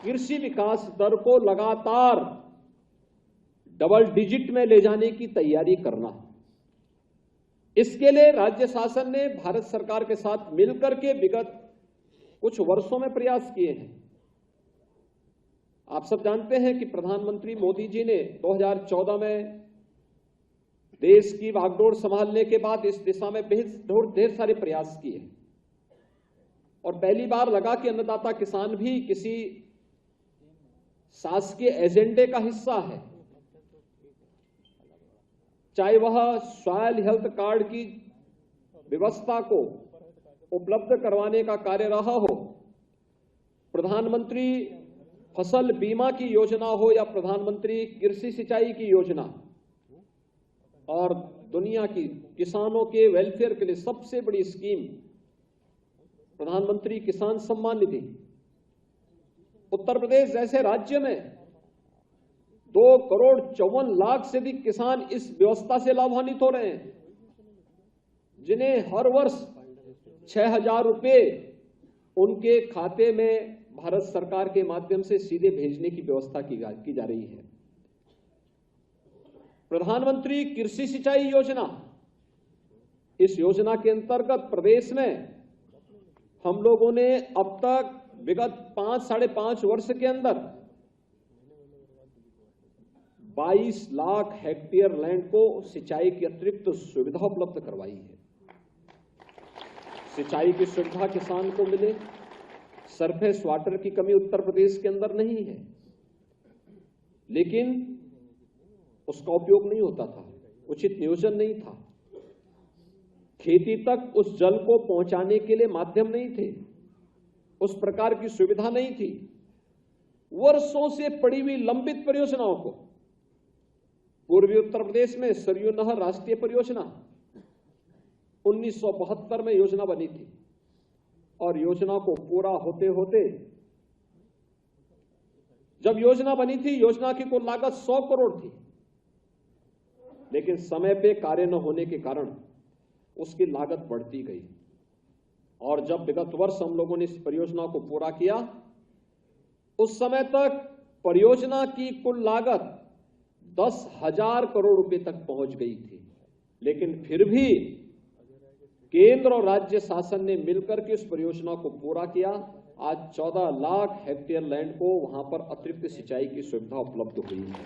कृषि विकास दर को लगातार डबल डिजिट में ले जाने की तैयारी करना। इसके लिए राज्य शासन ने भारत सरकार के साथ मिलकर के विगत कुछ वर्षों में प्रयास किए हैं। आप सब जानते हैं कि प्रधानमंत्री मोदी जी ने 2014 में देश की भागदौड़ संभालने के बाद इस दिशा में ढेर सारे प्रयास किए और पहली बार लगा कि अन्नदाता किसान भी किसी शासकीय एजेंडे का हिस्सा है, चाहे वह सॉइल हेल्थ कार्ड की व्यवस्था को उपलब्ध करवाने का कार्य रहा हो, प्रधानमंत्री फसल बीमा की योजना हो या प्रधानमंत्री कृषि सिंचाई की योजना, और दुनिया की किसानों के वेलफेयर के लिए सबसे बड़ी स्कीम प्रधानमंत्री किसान सम्मान निधि। उत्तर प्रदेश जैसे राज्य में 2,54,00,000 से अधिक किसान इस व्यवस्था से लाभान्वित हो रहे हैं, जिन्हें हर वर्ष 6,000 रुपए उनके खाते में भारत सरकार के माध्यम से सीधे भेजने की व्यवस्था की जा रही है। प्रधानमंत्री कृषि सिंचाई योजना, इस योजना के अंतर्गत प्रदेश में हम लोगों ने अब तक विगत 5 - 5.5 वर्ष के अंदर 22 लाख हेक्टेयर लैंड को सिंचाई की अतिरिक्त सुविधा उपलब्ध करवाई है। सिंचाई की सुविधा किसान को मिले, सरफेस वाटर की कमी उत्तर प्रदेश के अंदर नहीं है, लेकिन उसका उपयोग नहीं होता था, उचित नियोजन नहीं था, खेती तक उस जल को पहुंचाने के लिए माध्यम नहीं थे, उस प्रकार की सुविधा नहीं थी। वर्षों से पड़ी हुई लंबित परियोजनाओं को, पूर्वी उत्तर प्रदेश में सरयू नहर राष्ट्रीय परियोजना 1972 में योजना बनी थी और योजना को पूरा होते होते, जब योजना बनी थी, योजना की कुल लागत 100 करोड़ थी, लेकिन समय पे कार्य न होने के कारण उसकी लागत बढ़ती गई और जब विगत वर्ष हम लोगों ने इस परियोजना को पूरा किया, उस समय तक परियोजना की कुल लागत 10,000 करोड़ रुपए तक पहुंच गई थी। लेकिन फिर भी केंद्र और राज्य शासन ने मिलकर के इस परियोजना को पूरा किया। आज 14 लाख हेक्टेयर लैंड को वहां पर अतिरिक्त सिंचाई की सुविधा उपलब्ध हुई है।